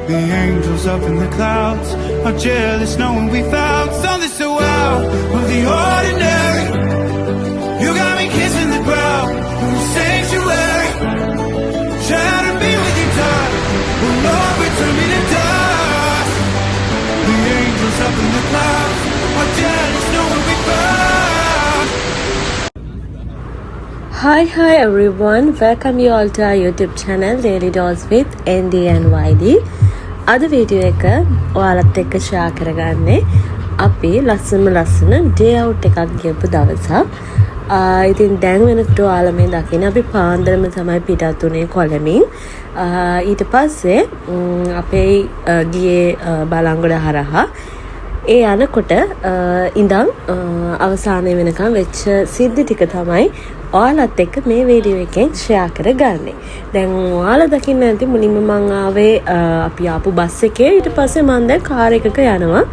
The angels up in the clouds are jealous knowing we found something so out of the ordinary. You got me kissing the ground in the sanctuary. Trying to be with you, darling. Will Lord return me to dust? The angels up in the clouds are jealous knowing we found. Hi everyone, welcome you all to our YouTube channel Daily Dose with ND and YD. අද video එක ඔයාලත් එක්ක share කරගන්නේ අපි ලස්සන day out එකක් ගියපු දවසක්. ඉතින් දැන් වෙනකොට ඔයාලා මේ දකින්න අපි පාන්දරම තමයි පිටත් උනේ කොළඹින්. ඊට පස්සේ අපේ ගියේ බලංගොඩ හරහා ඒ යනකොට ඉඳන් අවසානයේ වෙනකම් වෙච්ච සිද්ධි ටික තමයි ඔයාලත් එක්ක මේ වීඩියෝ එකෙන් ෂෙයා කරගන්නේ. දැන් ඔයාලා දකින්න ඇති මුලින්ම මං ආවේ අපි ආපු බස් එකේ. ඊට පස්සේ මං දැන් කාර් එකක යනවා.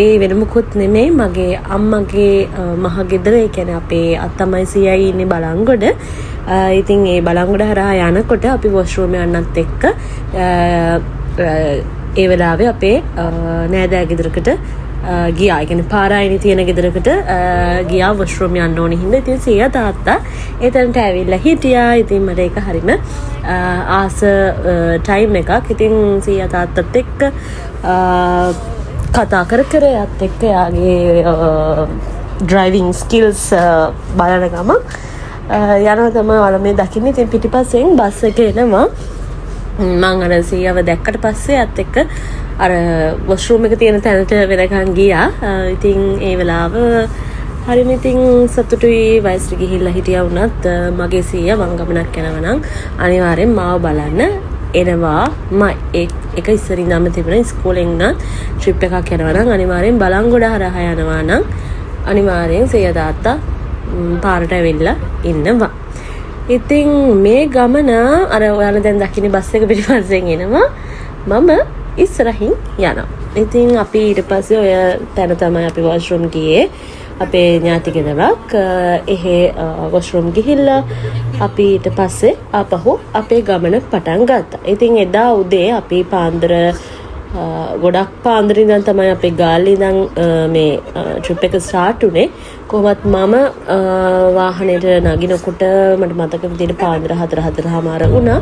ඒ වෙන මොකුත් නෙමෙයි මගේ අම්මගේ මහ ගෙදර. ඒ කියන්නේ අපේ අත්තමයි සීයයි ඉන්නේ බලංගොඩ. ඉතින් ඒ බලංගොඩ හරහා යනකොට අපි වොෂ්රූම් යන්නත් එක්ක ඒ වෙලාවේ අපේ නෑදෑ ගෙදරකට ගියා. ඒ කියන්නේ පාරායිනි තියෙන ගෙදරකට ගියා වොෂ්රූම් යන්න ඕනේ හින්දා. ඉතින් සීයා තාත්තා එතනට ඇවිල්ලා හිටියා. ඉතින් මට ඒක හරිම ආස ටයිම් එකක්. ඉතින් සීයා තාත්තත් එක්ක කතා කර යත් එක්ක යාගේ ඩ්‍රයිවිං ස්කිල්ස් බලන ගමන් යනවා තමයි ඔයාලා මේ දකින්නේ. ඉතින් පිටිපස්සෙන් බස් එක එනවා. මං අර සීයව දැක්කට පස්සේ අත් එක්ක අර වොෂ්රූම් එක තියෙන තැනට වෙනකන් ගියා. ඉතින් ඒ වෙලාව හරිම ඉතින් සතුටුයි. වයසට ගිහිල්ලා හිටියා වුණත් මගේ සීයා මං ගමනක් යනවා නම් අනිවාර්යෙන් මාව බලන්න එනවා. ඒක ඉස්සරින් ඉඳන්ම තිබුණා. ඉස්කෝලෙන් නම් ට්‍රිප් එකක් යනවා නම් අනිවාර්යෙන් බලංගොඩ හරහා යනවා නම් අනිවාර්යෙන් සීයා තාත්තා පාරට ඇවිල්ලා ඉන්නවා. ඉතින් මේ ගමන අර ඔයාලා දැන් දකින්නේ බස් එක පිටිපස්සෙන් එනවා. මම ඉස්සරහින් යනවා. ඉතින් අපි ඊට පස්සේ ඔය තැන තමයි අපි වොෂ්රූම් ගියේ. අපේ ඥාති ගෙදරක්. එහෙ වොෂ්රූම් ගිහිල්ලා අපි ඊට පස්සේ ආපහු අපේ ගමන පටන් ගත්තා. ඉතින් එදා උදේ අපි පාන්දර ගොඩක් පාන්දර ඉඳන් තමයි අපේ ගාල්ලේ ඉඳන් මේ ට්‍රිප් එක ස්ටාර්ට් උනේ. කොහොමත් මම වාහනේට නගිනකොට මට මතක විදිහට පාන්දර 4:00 වුණා.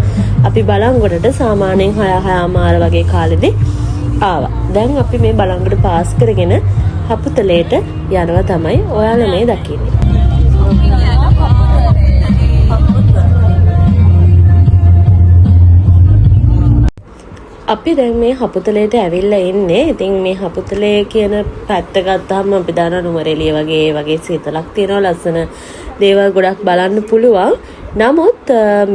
අපි බලංගොඩට සාමාන්‍යයෙන් 6:00 වගේ කාලෙදී ආවා. දැන් අපි මේ බලංගොඩ පාස් කරගෙන හපුතලේට යනවා තමයි ඔයාලා මේ දකින්නේ. අපි දැන් මේ හපුතලේට ඇවිල්ලා ඉන්නේ. ඉතින් මේ හපුතලේ කියන පැත්ත ගත්තාම අපි දන්නා නුවරඑළිය වගේ සීතලක් තියෙනවා. ලස්සන දේවල් ගොඩක් බලන්න පුළුවන්. නමුත්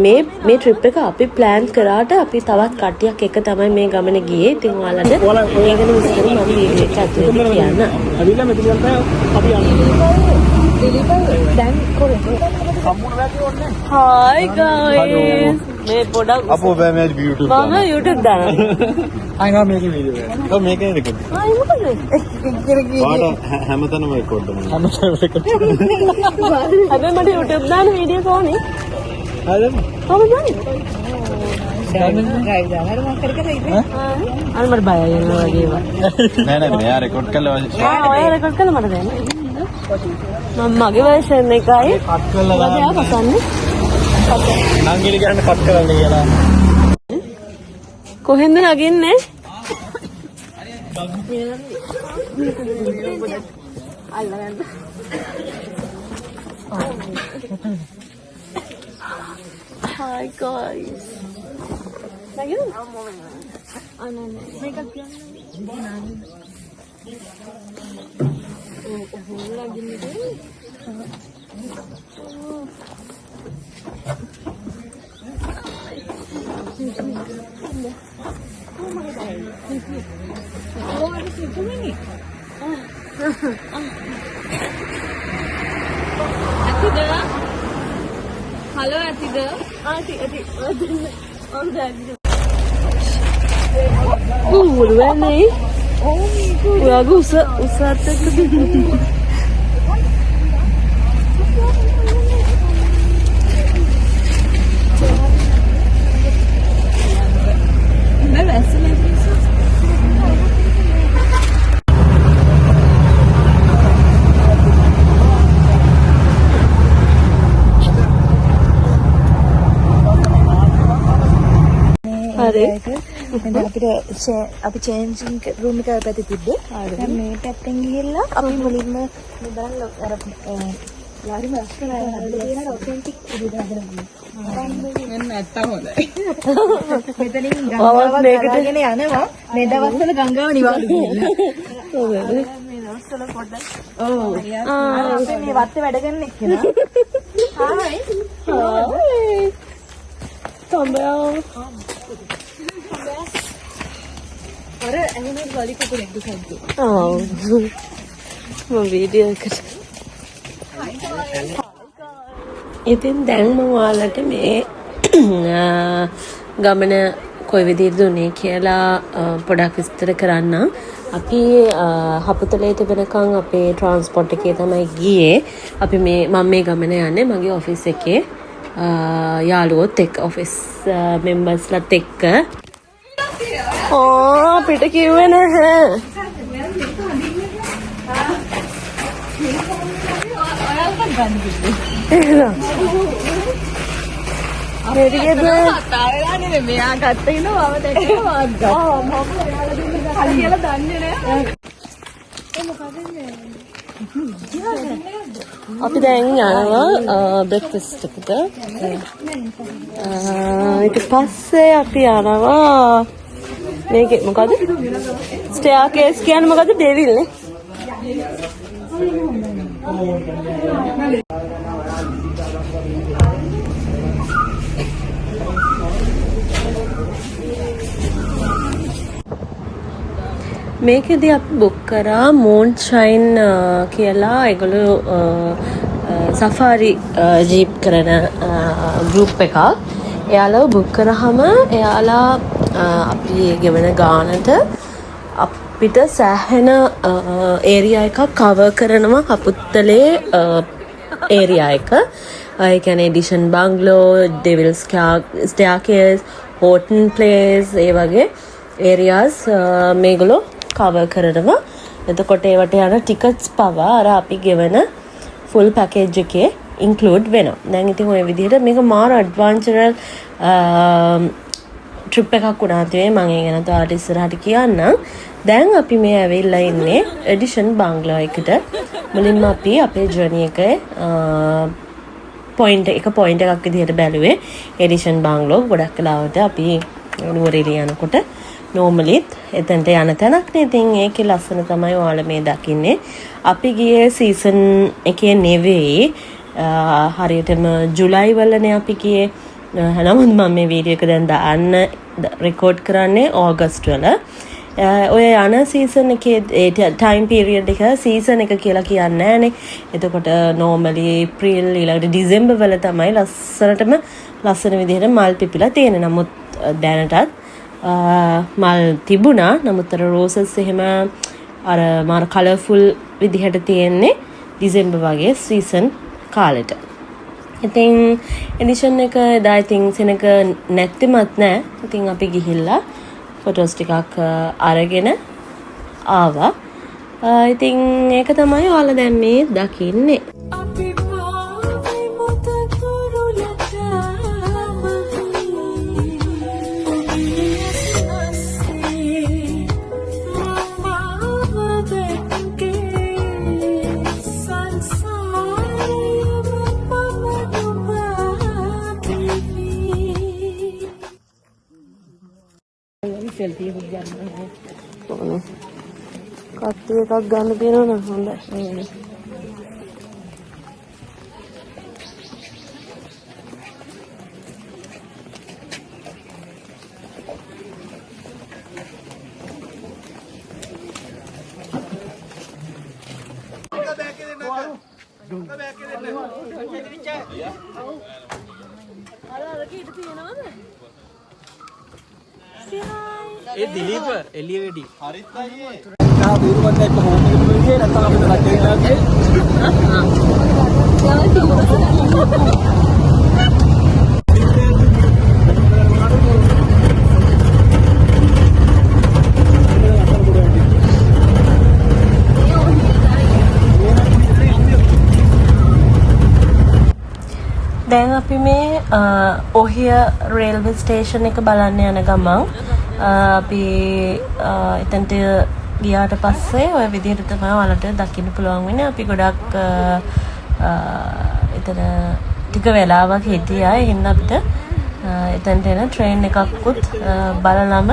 මේ ට්‍රිප් එක අපි ප්ලෑන් කරාට අපි තවත් කට්ටියක් එක තමයි මේ ගමන ගියේ. ඉතින් ඔයාලට ඒක විස්තර මම වීඩියෝ එක ඇතුලේ කියන්න. අවිලා මෙතන අපි දැන් කොහෙද? Hi guys. මේ පොඩක් අපෝ බෑ මේ YouTube මම YouTube දානවා. I know making video. ඔව් මේකේ රෙකෝඩ්. මොකද? පාට හැමතැනම රෙකෝඩ් කරනවා. හැමතැනම රෙකෝඩ්. හැබැයි මට YouTube දාන වීඩියෝස් ඕනේ. හරිද? කොහොමද? ඩ්‍රයිව් දාලා මම කර ඉන්නේ. අර මට බයයි යනවා වගේ ඒවා. නෑ මෙයා රෙකෝඩ් කරලා ඔය රෙකෝඩ් කරලා මට දෙන්න. මම මගේ version එකයි කට් කරලා දාන්න. පසන්නේ. නංගිලි ගන්න කට් කරන්න කියලා. කොහෙන්ද නගින්නේ? Hi guys. නගින්න? අනේ මේක Hello, Atida. Ati. Uruane. Uyaga usatte. मैं वैसे දැන් අපිට අපි චේන්ජින් රූම් එක පැත්තේ තිබ්බේ. දැන් මේ පැත්තෙන් ගිහිල්ලා අපි මුලින්ම මේ බලන්න අර ලාරි මස්කන හදලා තියෙන ඔතෙන්ටික් විදිහට හදලා මෙන්න නැත්තම් හොඳයි. මෙතනින් ගංගාවක් දාගෙන යනවා. මේ දවස්වල ගංගාව නිවාඩු කියලා. මේ දවස්වල පොඩ්ඩක් අපේ මේ වත්තේ වැඩ කරන එක්කෙනා. හායි. Tambel. අර ඇහෙන ගලි කපුරෙක් දුසද්දි. Oh. මම වීඩියෝ එකට. ඉතින් දැන් මම ඔයාලට මේ ගමන කොයි විදිහටද උනේ කියලා පොඩක් විස්තර කරන්න. අපි හපුතලේට වෙනකන් අපේ ට්‍රාන්ස්පෝර්ට් එකේ තමයි ගියේ. අපි මම මේ ගමන යන්නේ මගේ ඔෆිස් එකේ යාළුවොත් එක්ක ඔෆිස් මෙම්බර්ස්ලත් එක්ක. අපිට කිව්වේ නැහැ. මෙයා ගත්තගෙන මම දැක්කම කියලා දන්නේ නෑ. අපි දැන් යනවා බ්‍රෙක්ෆාස්ට් එකට. ඊට පස්සේ අපි යනවා මේකේ මොකද? ස්ටෙයාකේස් කියන්නේ මොකද? ඩෙවිල් නේ. මේකෙදී අපි බුක් කරා මූන්ෂයින් කියලා ඒගොල්ලෝ සෆාරි ජීප් කරන ගෲප් එකක්. එයාලා බුක් කරාම එයාලා අපි ගෙවන ගානට අපිට සෑහෙන ඒරියා එකක් කවර් කරනවා හපුත්තලේ ඒරියා එක. ඒ කියන්නේ එඩිෂන් බංගලෝ, ඩෙවිල්ස් ස්ටෙයාකේස්, හෝටන් ප්ලේස් ඒ වගේ ඒරියාස් මේගොල්ලෝ කවර් කරනවා. එතකොට ඒවට යන ටිකට්ස් පවා අර අපි ගෙවන ෆුල් පැකේජ් එකේ ඉන්ක්ලූඩ් වෙනවා. දැන් ඉතින් ওই විදිහට මේක මාර ඇඩ්වෙන්චරල් ට්‍රිප් එකක් වුණා තේ මම ඒ ගැන තවත් ඉස්සරහට කියන්නම්. දැන් අපි මේ ඇවිල්ලා ඉන්නේ එඩිෂන් බංගලෝ එකට. මුලින්ම අපි අපේ ජර්නි එකේ පොයින්ට් එකක් විදිහට බැලුවේ එඩිෂන් බංගලෝ. ගොඩක් වෙලාවට අපි නුවරඑළිය යනකොට නෝමලිත් එතනට යන තැනක් නේ. ඉතින් ඒකේ ලස්සන තමයි ඔයාලා මේ දකින්නේ. අපි ගියේ සීසන් එකේ නෙවෙයි. හරියටම ජුලයි වලනේ අපි ගියේ. නමුත් මම මේ වීඩියෝ එක දැන් දාන්න රෙකෝඩ් කරන්නේ ඕගස්ට් වල. ඔය යන සීසන් එකේ ටයිම් පීරියඩ් එක සීසන් එක කියලා කියන්නේ නැහනේ. එතකොට නෝමලි ඒප්‍රිල් ඊළඟට ඩිසෙම්බර් වල තමයි ලස්සන විදිහට මල් පිපිලා තියෙන්නේ. නමුත් දැනටත් මල් තිබුණා. නමුත් අර රෝසස් එහෙම අර මාර කලර්ෆුල් විදිහට තියෙන්නේ ඩිසෙම්බර් වගේ සීසන් කාලෙට. ඉතින් එඩිෂන් එක එදා ඉතින් සෙනක නැත්තිමත් නෑ. ඉතින් අපි ගිහිල්ලා ෆොටෝස් ටිකක් අරගෙන ආවා. ඉතින් ඒක තමයි ඔයාලා දැන් මේ දකින්නේ. සෙල්ෆි එකක් ගන්න. කට්ටිය එකක් ගන්න තියෙනවා නම් හොඳයි. ඒ දිලීප එළිය වෙඩි හරිත් අයියේ තා බීරුවත් එක්ක හෝම් එකට ගියේ නැත්නම් අපිට රටේ ගියාගේ දැන් අපි මේ ඔහිය රේල්වේ ස්ටේෂන් එක බලන්න යන ගමන් අපි එතනට ගියාට පස්සේ ඔය විදිහට තමයි ඔයාලට දකින්න පුළුවන් වෙන්නේ. අපි ගොඩක් එතන ටික වෙලාවක් හිටියා. එහෙනම් අපිට එතනට එන ට්‍රේන් එකක්කුත් බලලම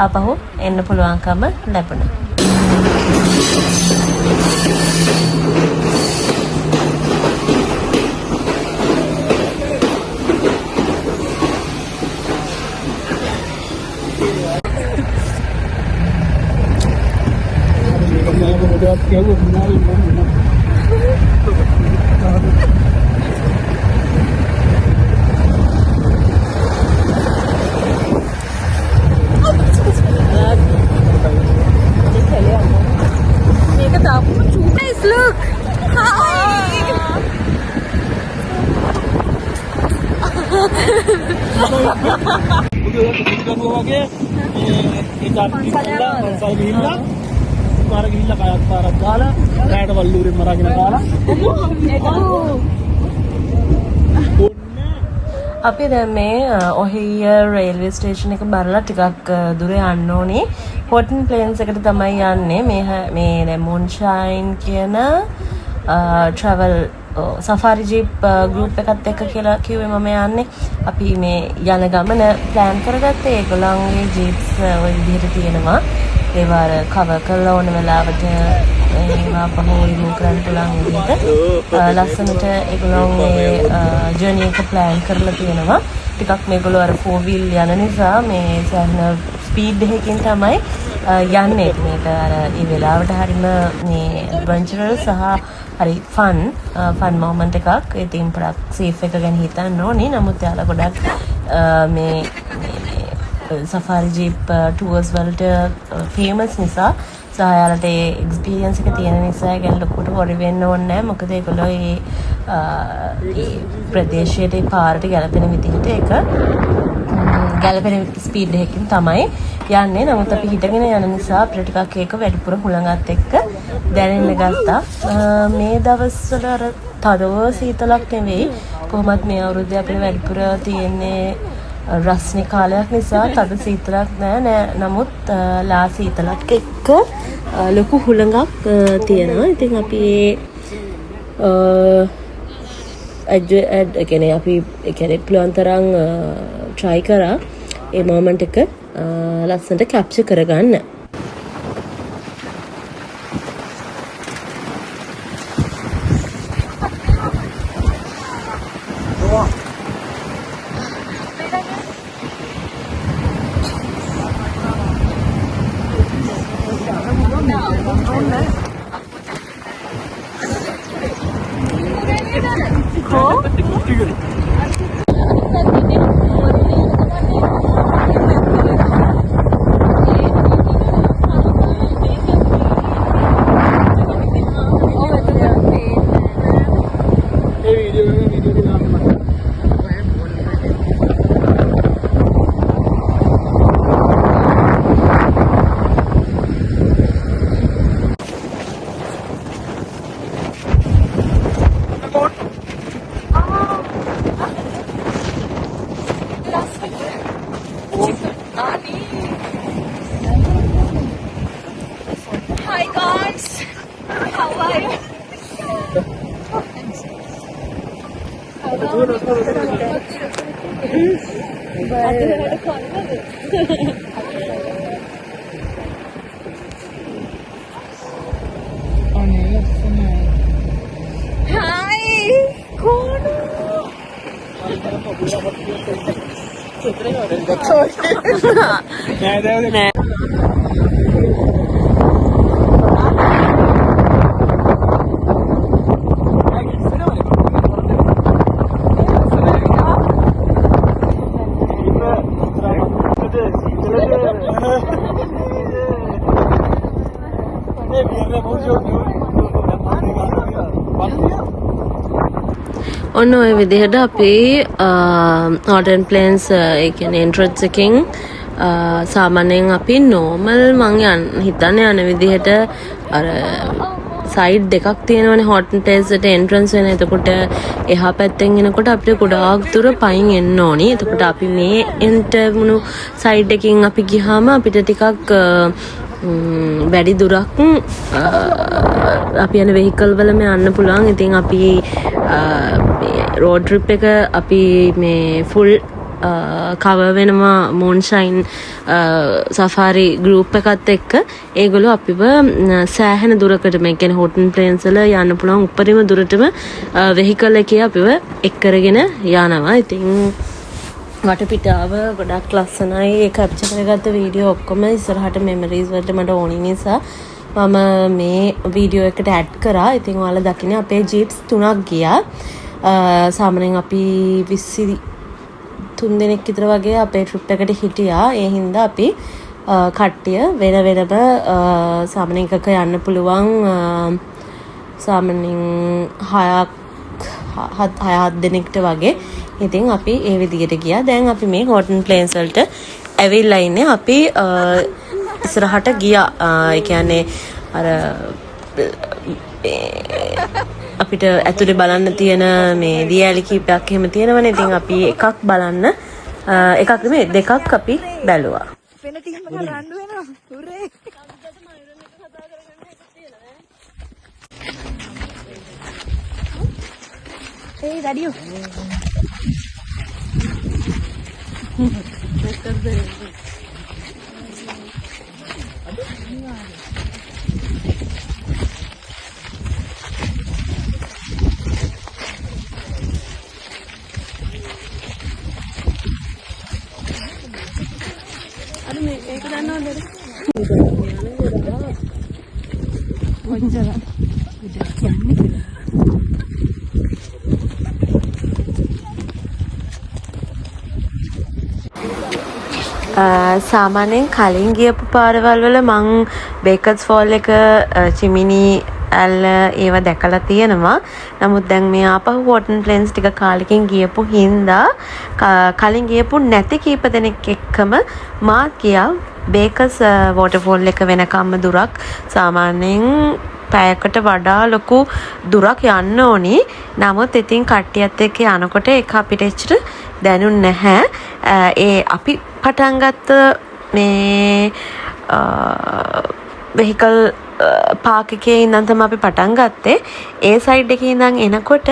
ආපහු එන්න පුළුවන්කම ලැබුණා. අපි දැන් මේ ඔහිය රේල්වේ ස්ටේෂන් එක බරලා ටිකක් දුර යන්න ඕනේ. හොටන් ප්ලේන්ස් එකට තමයි යන්නේ. මේ ලෙමොන්ෂයින් කියන ට්‍රැවල් සෆාරි ජීප් ගෲප් එකත් එක්ක කියලා කිව්වේ මම යන්නේ. අපි මේ යන ගමන ප්ලෑන් කරගත්තේ. ඒගොල්ලන්ගේ ජීප්ස් ওই විදිහට තියෙනවා. ඒවා කවර් කරලා ඕන වෙලාවට ඒවා පහු රිමූව් කරන්න පුළුවන් විදිහට ලස්සනට ඒගොල්ලන්ගේ ජර්නි එක ප්ලෑන් කරලා තියෙනවා. ටිකක් මේගොල්ලෝ අර 4 wheel යන නිසා මේ සෑහෙන ස්පීඩ් එකකින් තමයි යන්නේ. මේක අර මේ වෙලාවට හරිම මේ ඇඩ්වෙන්චරස් සහ හරි ෆන් මොමන්ට් එකක්. ඉතින් පොඩක් සේෆ් එක ගැන හිතන්න ඕනේ. නමුත් යාලා ගොඩක් මේ සෆාරි ජීප් ටුවර්ස් වලට ෆේමස් නිසා සහ යාලට ඒ එක්ස්පීරියන්ස් එක තියෙන නිසා ඒ ගැන ලොකුට වොරි වෙන්න ඕනේ නැහැ. මොකද ඒගොල්ලෝ ඒ ප්‍රදේශයේ ඒ පාරට ගැලපෙන විදිහට ඒක ගැලපෙන ස්පීඩ් එකකින් තමයි යන්නේ. නමුත් අපි හිටගෙන යන නිසා අපිට ටිකක් ඒක වැඩිපුර හුළඟත් එක්ක දැනෙන්න ගත්තා. මේ දවස්වල අර තදව සීතලක් නෙවෙයි. කොහොමත් මේ අවුරුද්දේ අපිට වැඩිපුර තියෙන්නේ රස්නේ කාලයක් නිසා තද සීතලක් නෑ. නමුත් ලා සීතලක් එක්ක ලොකු හුළඟක් තියෙනවා. ඉතින් අපි අපි පුළුවන් තරම් try කරා ඒ මොමන්ට් එක ලස්සනට කැප්චර් කරගන්න. Hi guys, how are you? ඔන්න ඔය විදිහට අපි හොටන් ප්ලේන්ස් ඒ කියන්නේ එන්ට්‍රන්ස් එකකින් සාමාන්‍යයෙන් අපි නෝමල් මං හිතන්නේ යන විදිහට අර සයිඩ් දෙකක් තියෙනවනේ හොටන් ප්ලේස් එකට එන්ට්‍රන්ස් වෙන. එතකොට එහා පැත්තෙන් එනකොට අපිට ගොඩාක් දුර පයින් එන්න ඕනි. එතකොට අපි මේ එන්ට වුණු සයිඩ් එකකින් අපි ගියාම අපිට ටිකක් වැඩි දුරක් අපි යන වෙහිකල් වලම යන්න පුළුවන්. ඉතින් අපි රෝඩ් ට්‍රිප් එක අපි මේ ෆුල් කව වෙනවා මූන්ෂයින් සෆාරි ගෲප් එකත් එක්ක. ඒගොල්ලෝ අපිව සෑහෙන දුරකට මේ කියන්නේ හොටන් ප්ලේන්ස් වල යන්න පුළුවන් උඩරිම දුරටම වෙහිකල් එකේ අපිව එක් කරගෙන යනවා. ඉතින් වටපිටාව ගොඩක් ලස්සනයි. ඒ කැප්චර් කරගත්ත වීඩියෝ ඔක්කොම ඉස්සරහට මෙමරීස් වලට මට ඕනි නිසා මම මේ වීඩියෝ එකට ඇඩ් කරා. ඉතින් ඔයාලා දකින්නේ අපේ ජීප්ස් 3ක් ගියා. සාමාන්‍යයෙන් අපි 23 දෙනෙක් විතර වගේ අපේ ට්‍රිප් එකට හිටියා. ඒ හින්දා අපි කට්ටිය වෙන වෙනම සාමාන්‍යයෙන් එකක යන්න පුළුවන් සාමාන්‍යයෙන් 6-7 දෙනෙක්ට වගේ. ඉතින් අපි ඒ විදිහට ගියා. දැන් අපි මේ හොටන් ප්ලේන්ස් වලට ඇවිල්ලා ඉන්නේ. අපි ඉස්සරහට ගියා. ඒ කියන්නේ අර අපිට ඇතුලේ බලන්න තියෙන මේ දියැලි කීපයක් එහෙම තියෙනවනේ. ඉතින් අපි එකක් බලන්න එකක් නෙමෙයි දෙකක් අපි බැලුවා. වෙන ටීම් එක රණ්ඩු වෙනවා. උරේ. ඒ රඩියෝ. සාමාන්‍යයෙන් කලින් ගියපු පාරවල් වල මං බේකර්ස් ෆෝල් එක චිමිනි ඇල්ල ඒවා දැකලා තියෙනවා. නමුත් දැන් මේ ආපහු හොටන් ප්ලේන්ස් ටික කාලෙකින් ගියපු හින්දා කලින් ගියපු නැති කීප දෙනෙක් එක්කම මාත් ගියා බේකර්ස් වෝටර්ෆෝල් එක වෙනකම්ම දුරක්. සාමාන්‍යයෙන් පැයකට වඩා ලොකු දුරක් යන්න ඕනි. නමුත් ඉතින් කට්ටියත් එක්ක යනකොට ඒක අපිට එච්චර දැනුන්නේ නැහැ. ඒ අපි පටන් ගත්ත මේ වෙහිකල් පාක් එකේ ඉඳන් තමයි අපි පටන් ගත්තේ. ඒ සයිඩ් එකේ ඉඳන් එනකොට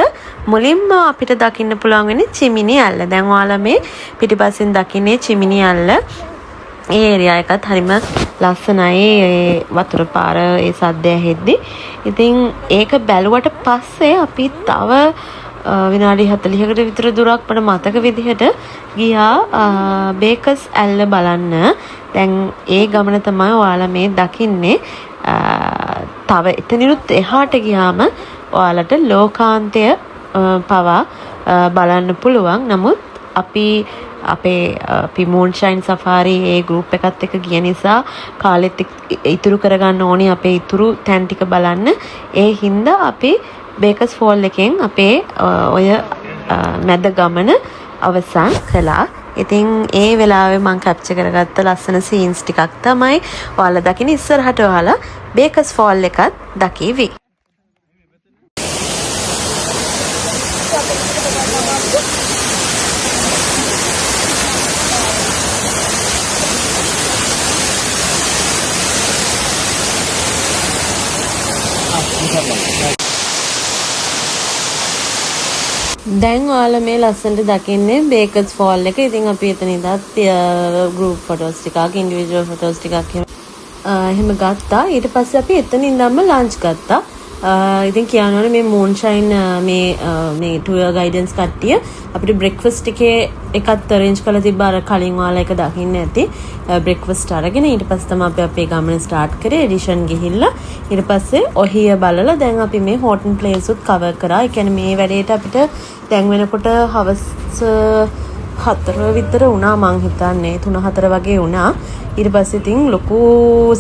මුලින්ම අපිට දකින්න පුළුවන් වෙන්නේ චිමිනි ඇල්ල. දැන් ඔයාලා මේ පිටිපස්සෙන් දකින්නේ චිමිනි ඇල්ල. ඒ ඒරියා එකත් හරිම ලස්සනයි. ඒ වතුර පාර ඒ සද්දය ඇහෙද්දි. ඉතින් ඒක බැලුවට පස්සේ අපි තව විනාඩි 40කට විතර දුරක් මට මතක විදිහට ගියා බේකර්ස් ඇල්ල බලන්න. දැන් ඒ ගමන තමයි ඔයාලා මේ දකින්නේ. තව එතනිනුත් එහාට ගියාම ඔයාලට ලෝකාන්තය පවා බලන්න පුළුවන්. නමුත් අපි අපේ මූන්ෂයින් සෆාරි ඒ ගෲප් එකත් එක්ක ගිය නිසා කාලෙත් ඉතුරු කරගන්න ඕනි අපේ ඉතුරු තැන් ටික බලන්න. ඒ හින්දා අපි බේකර්ස් ෆෝල් එකෙන් අපේ ඔය මැද ගමන අවසන් කළා. ඉතින් ඒ වෙලාවේ මම කැප්චර් කරගත්ත ලස්සන සීන්ස් ටිකක් තමයි ඔයාලා දකින්න. ඉස්සරහට ඔයාලා බේකර්ස් ෆෝල් එකත් දකිවි. දැන් ඔයාලා මේ ලස්සනට දකින්නේ බේකර්ස් ෆෝල් එක. ඉතින් අපි එතන ඉඳලා ගෲප් ෆොටෝස් ටිකක් ඉන්ඩිවිජුවල් ෆොටෝස් ටිකක් එහෙම ගත්තා. ඊට පස්සේ අපි එතන ඉඳන්ම ලන්ච් ගත්තා. ඉතින් කියනවනේ මේ මූන්ෂයින් මේ ටුවර් ගයිඩන්ස් කට්ටිය අපිට බ්‍රෙක්ෆාස්ට් එකත් අරේන්ජ් කරලා තිබ්බා. අර කලින් ඔයාලා එක දකින්න ඇති බ්‍රෙක්ෆාස්ට් අරගෙන ඊට පස්සේ තමයි අපි අපේ ගමන ස්ටාර්ට් කරේ. එඩිෂන් ගිහිල්ලා ඊට පස්සේ ඔහිය බලලා දැන් අපි මේ හොටන් ප්ලේස් උත් කවර් කරා. ඒ කියන්නේ මේ වැඩේට අපිට දැන් වෙනකොට හවස් 4 විතර වුණා මං හිතන්නේ 3-4 වගේ වුණා. ඊට පස්සේ ඉතින් ලොකු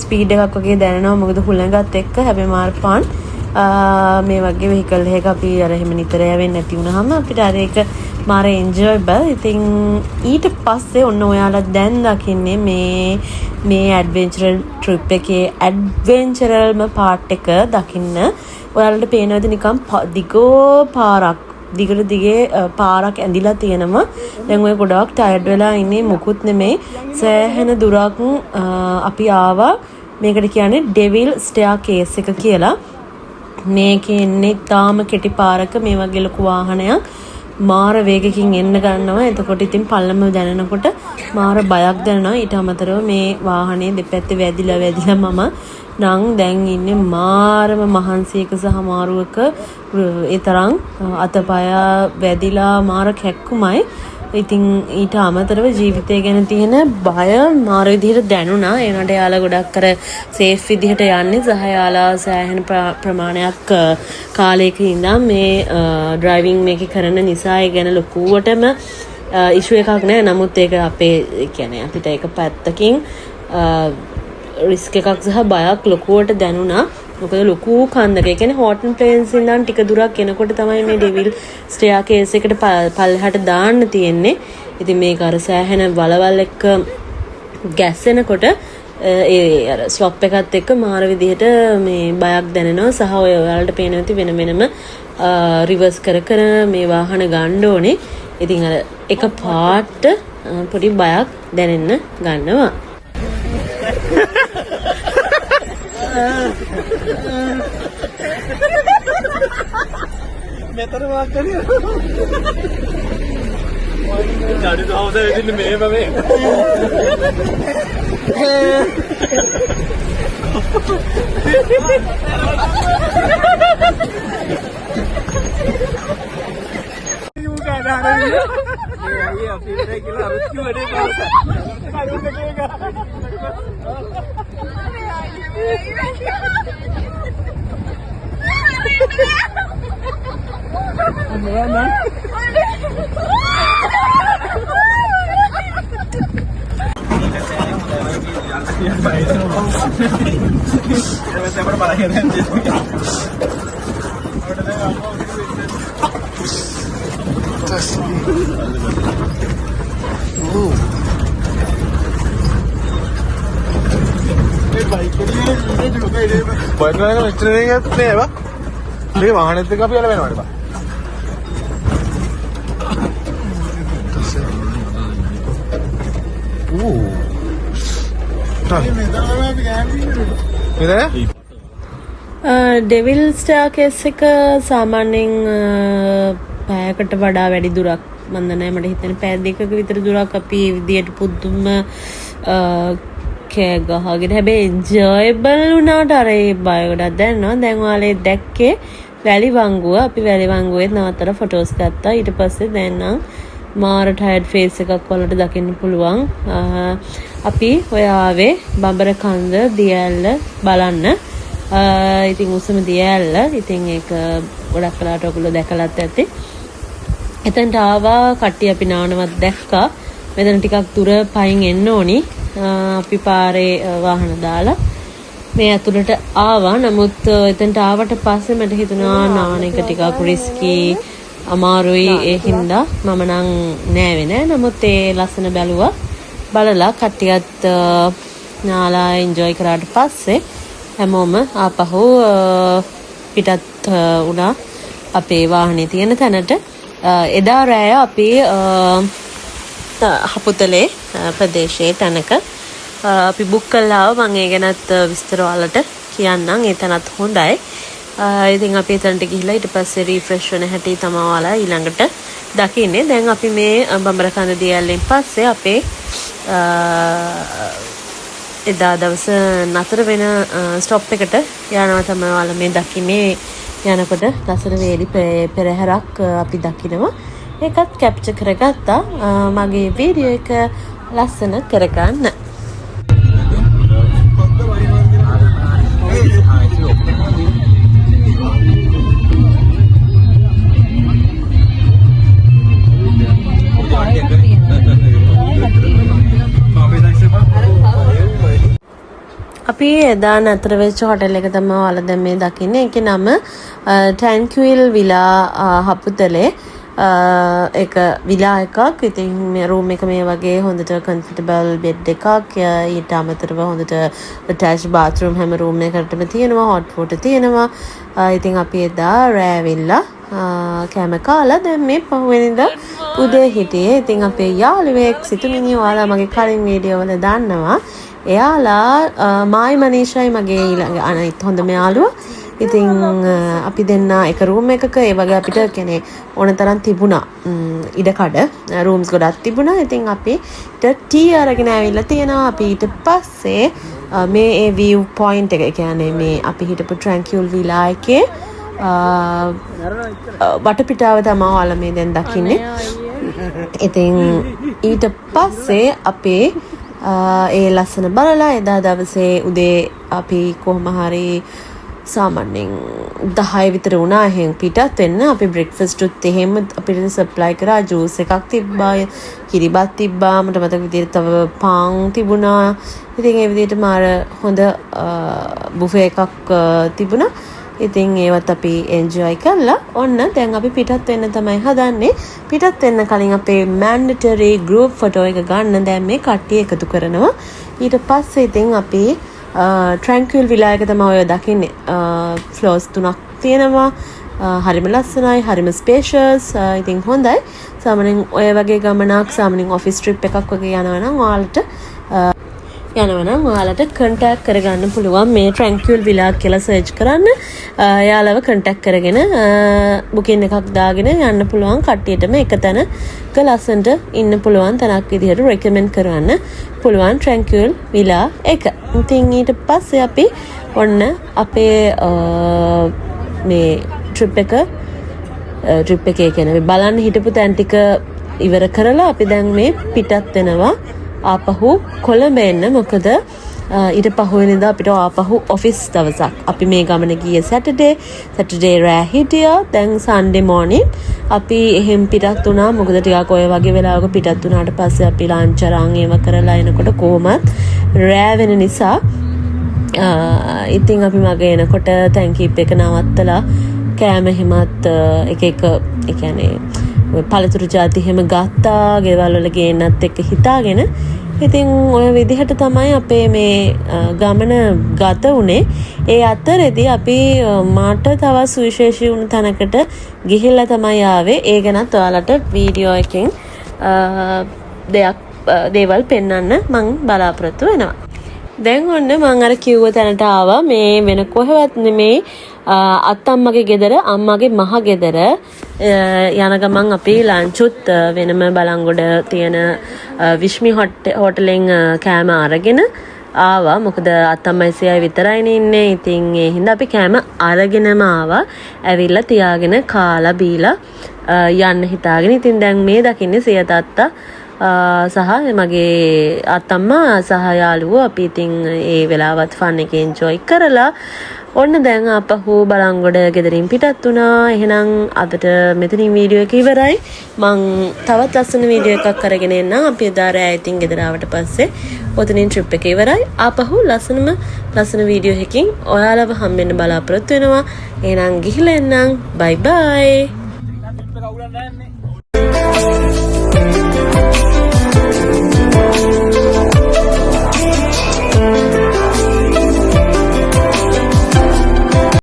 ස්පීඩ් එකක් වගේ දැනෙනවා. මොකද හුළඟත් එක්ක හැබැයි මාර්පාන් මේ වගේ වෙහිකල් එකක අපි අර එහෙම නිතර යවෙන්නේ නැති වුණාම අපිට අර ඒක මාර එන්ජොයබල්. ඉතින් ඊට පස්සේ ඔන්න ඔයාලා දැන් දකින්නේ මේ මේ ඇඩ්වෙන්චරල් ට්‍රිප් එකේ ඇඩ්වෙන්චරල්ම පාර්ට් එක දකින්න. ඔයාලට පේනවද නිකන් දිගෝ පාරක් දිගට දිගේ පාරක් ඇඳිලා තියෙනවා. දැන් ඔය ගොඩාක් ටයර්ඩ් වෙලා ඉන්නේ මුකුත් නෙමෙයි. සෑහෙන දුරක් අපි ආවා. මේකට කියන්නේ ඩෙවිල් ස්ටෙයාකේස් එක කියලා. මේකේ ඉන්නේ තාම කෙටි පාරක මේ වගේ ලොකු වාහනයක් මාර වේගකින් එන්න ගන්නවා. එතකොට ඉතින් පල්ලම දැනෙනකොට මාර බයක් දැනෙනවා. ඊට අමතරව මේ වාහනේ දෙපැත්තේ වැදිලා මම නම් දැන් ඉන්නේ මාරම මහන්සියක සහ මාරුවක. ඒ තරම් අතපය වැදිලා මාර කැක්කුමයි. ඉතින් ඊට අමතරව ජීවිතය ගැන තියෙන බය මාර විදිහට දැනුණා. ඒනට යාලා ගොඩක් කර සේෆ් විදිහට යන්නේ සහ යාලා සෑහෙන ප්‍රමාණයක් කාලයක ඉඳන් මේ ඩ්‍රයිවිං මේක කරන නිසා ඒ ගැන ලොකුවටම ඉෂුව එකක් නෑ. නමුත් ඒක අපේ කියන්නේ අපිට ඒක පැත්තකින් රිස්ක් එකක් සහ බයක් ලොකුවට දැනුණා. මොකද ලොකු කන්දක. ඒ කියන්නේ හෝටන් ප්ලේන්ස් ඉඳන් ටික දුරක් එනකොට තමයි මේ ඩෙවිල් ස්ටෙයාකේස් එකට පල්ලෙහාට දාන්න තියෙන්නේ. ඉතින් මේක අර සෑහෙන වලවල් එක්ක ගැස්සෙනකොට ඒ අර ස්ලොප් එකත් එක්ක මාර විදිහට මේ බයක් දැනෙනවා. සහ ඔය ඔයාලට පේනවා වෙන වෙනම රිවර්ස් කර මේ වාහන ගන්න ඕනේ. ඉතින් අර එක පාට පොඩි බයක් දැනෙන්න ගන්නවා. මෙතන වාක් කරිය. ජඩි දවසේ ඉතින් මේ බබේ. ये अभी रेगुलर उसकी बड़े बात है। බයික් මෙච්චර දෙයක් නේවා. මේ වාහනේත් එක අපි යලා වෙනවානේ බා. ඩෙවිල් ස්ටෙයාකේස් එක සාමාන්‍යයෙන් පැයකට වඩා වැඩි දුරක් මන්ද නෑ මට හිතෙන්නේ පැය දෙකක විතර දුරක් අපි විදියට පුදුම කෑ ගහගෙන හැබැයි එන්ජොයබල් වුණාට අර ඒ බය ගොඩක් දැනෙනවා. දැන් ඔයාලා දැක්කේ වැලි වංගුව. අපි වැලි වංගුවේ නවත්තලා ෆොටෝස් ගත්තා. ඊට පස්සේ දැන් නම් මාර ටයර්ඩ් ෆේස් එකක් වලට දකින්න පුළුවන්. අපි ඔය ආවේ බඹර කන්ද දියැල්ල බලන්න. ඉතින් උසම දියැල්ල. ඉතින් ඒක ගොඩක් කලකට ඔයගොල්ලෝ දැකලත් ඇති. එතනට ආවා කට්ටිය අපි නානවත් දැක්කා. මෙතන ටිකක් දුර පයින් එන්න ඕනි. අපි පාරේ වාහන දාලා මේ ඇතුළට ආවා. නමුත් එතනට ආවට පස්සේ මට හිතුණා නාන එක ටිකක් රිස්කි අමාරුයි. ඒ හින්දා මම නම් නෑවේ නෑ. නමුත් ඒ ලස්සන බැලුවා. බලලා කට්ටියත් නාලා එන්ජොයි කරාට පස්සේ හැමෝම ආපහු පිටත් වුණා අපේ වාහනේ තියෙන තැනට. එදා රෑ අපි හපුතලේ ප්‍රදේශයේ තැනක අපි බුක් කළා. මම ඒ ගැනත් විස්තර වලට කියන්නම්. ඒ තැනත් හොඳයි. ඉතින් අපි එතනට ගිහිල්ලා ඊට පස්සේ රිෆ්‍රෙෂ් වෙන හැටි තමයි ඔයාලා ඊළඟට දකින්නේ. දැන් අපි මේ බඹරකඳ දියැලෙන් පස්සේ අපේ එදා දවස නතර වෙන ස්ටොප් එකට යනවා තමයි ඔයාලා මේ දකින්නේ. යනකොට ලස්සන වේලි පෙරහැරක් අපි දකිනවා. ඒකත් කැප්චර් කරගත්තා. මගේ වීඩියෝ එක ලස්සන කරගන්න. අපි එදා නතර වෙච්ච හොටෙල් එක තමයි ඔයාලා දැන් මේ දකින්නේ. ඒකේ නම ටැන්ක්විල් විලා හපුතලේ. එක විලා එකක්. ඉතින් මේ රූම් එක මේ වගේ හොඳට කම්ෆර්ටබල් බෙඩ් එකක්. ඊට අමතරව හොඳට attached bathroom හැම රූම් එකකටම තියෙනවා. hot water තියෙනවා. ඉතින් අපි එදා රෑවිල්ලා කෑම කාලා දැන් මේ පහුවෙනිදා උදේ හිටියේ. ඉතින් අපේ යාළුවෙක් සිතුමිනිය ඔයාලා මගේ කලින් වීඩියෝ වල දන්නවා. එයාලා මායි මනීෂයි මගේ ඊළඟ අනිත් හොඳම යාළුවා. ඉතින් අපි දෙන්න එක රූම් එකක ඒ වගේ අපිට කියන්නේ ඕන තරම් තිබුණා ඉඩකඩ රූම්ස් ගොඩක් තිබුණා. ඉතින් අපි ටී අරගෙන ඇවිල්ලා තියෙනවා. අපි ඊට පස්සේ මේ ඒ view point එක කියන්නේ මේ අපි හිටපු Tranquil Villa එකේ වටපිටාව තමයි ඔයාලා මේ දැන් දකින්නේ. ඉතින් ඊට පස්සේ අපේ ඒ ලස්සන බලලා එදා දවසේ උදේ අපි කොහොම හරි සාමාන්‍යයෙන් 10 විතර වුණා. එහෙන් පිටත් වෙන්න අපි බ්‍රෙක්ෆාස්ට් උත් එහෙම අපිට සප්ලයි කරා. ජූස් එකක් තිබ්බා, කිරිබත් තිබ්බා, මට මතක විදිහට තව පාන් තිබුණා. ඉතින් ඒ විදිහට මාර හොඳ බුෆේ එකක් තිබුණා. ඉතින් ඒවත් අපි එන්ජොයි කළා. ඔන්න දැන් අපි පිටත් වෙන්න තමයි හදන්නේ. පිටත් වෙන්න කලින් අපේ mandatory group photo එක ගන්න දැන් මේ කට්ටිය එකතු කරනවා. ඊට පස්සේ ඉතින් අපි Tranquil Villa එක තමයි ඔය දකින්නේ. ෆ්ලෝර්ස් 3ක් තියෙනවා. හරිම ලස්සනයි, හරිම ස්පේෂියස්. ඉතින් හොඳයි. සාමාන්‍යයෙන් ඔය වගේ ගමනක් සාමාන්‍යයෙන් ඔෆිස් ට්‍රිප් එකක් වගේ යනවා නම් ඔයාලට contact කරගන්න පුළුවන්. මේ Tranquil Villa කියලා search කරන්න. යාළුවව contact කරගෙන booking එකක් දාගෙන යන්න පුළුවන්. කට්ටියටම එක තැනක ලස්සනට ඉන්න පුළුවන් තැනක් විදිහට recommend කරන්න පුළුවන් Tranquil Villa එක. ඉතින් ඊට පස්සේ අපි ඔන්න අපේ මේ trip එකේ කියන්නේ බලන්න හිටපු තැන් ටික ඉවර කරලා අපි දැන් මේ පිටත් වෙනවා. ආපහු කොළඹ එන්න. මොකද ඊට පහුවෙනිදා අපිට ආපහු ඔෆිස් දවසක්. අපි මේ ගමන ගියේ සැටර්ඩේ රෑ හිටියා. දැන් සන්ඩේ මෝර්නින් අපි එහෙම් පිටත් වුණා. මොකද ටිකක් ඔය වගේ වෙලාවක පිටත් වුණාට පස්සේ අපි ලන්ච් අරන් ඒව කරලා එනකොට කොහොමත් රෑ වෙන නිසා ඉතින් අපි මගේ එනකොට ටැංකිප් එක නවත්තලා කෑම හිමත් එක ඒ කියන්නේ පළතුරු ಜಾති හැම ගත්තා. ගෙවල් වල ගේන්නත් එක්ක හිතාගෙන ඉතින් ඔය විදිහට තමයි අපේ මේ ගමන ගත වුණේ. ඒ අතරේදී අපි මාට තව සුවිශේෂී වුණ තැනකට ගිහිල්ලා තමයි ආවේ. ඒ ගැනත් ඔයාලට වීඩියෝ එකෙන් දේවල් පෙන්වන්න මම බලාපොරොත්තු වෙනවා. දැන් ඔන්න මම අර කිව්ව තැනට ආවා. මේ වෙන කොහෙවත් නෙමෙයි අත්තම්මගේ ගෙදර, අම්මගේ මහ ගෙදර යන ගමන් අපි ලන්චුත් වෙනම බලංගොඩ තියෙන විශ්මි හෝටලෙන් කෑම අරගෙන ආවා. මොකද අත්තම්මයි සියයි විතරයිනේ ඉන්නේ. ඉතින් ඒ හින්දා අපි කෑම අරගෙනම ආවා. ඇවිල්ලා තියාගෙන කාලා බීලා යන්න හිතාගෙන. ඉතින් දැන් මේ දකින්නේ සිය තාත්තා සහ මගේ අත්තම්මා සහ යාළුවෝ. අපි ඉතින් ඒ වෙලාවත් ෆන් එක එන්ජොයි කරලා ඔන්න දැන් අපහු බලංගොඩ ගෙදරින් පිටත් වුණා. එහෙනම් අදට මෙතනින් වීඩියෝ එක ඉවරයි. මං තවත් ලස්සන වීඩියෝ එකක් අරගෙන එන්නම්. අපි එදා රෑ ඉතින් ගෙදර ආවට පස්සේ ඔතනින් ට්‍රිප් එක ඉවරයි. ආපහු ලස්සන වීඩියෝ එකකින් ඔයාලව හම්බෙන්න බලාපොරොත්තු වෙනවා. එහෙනම් ගිහිල්ලා එන්නම්. බයි බයි.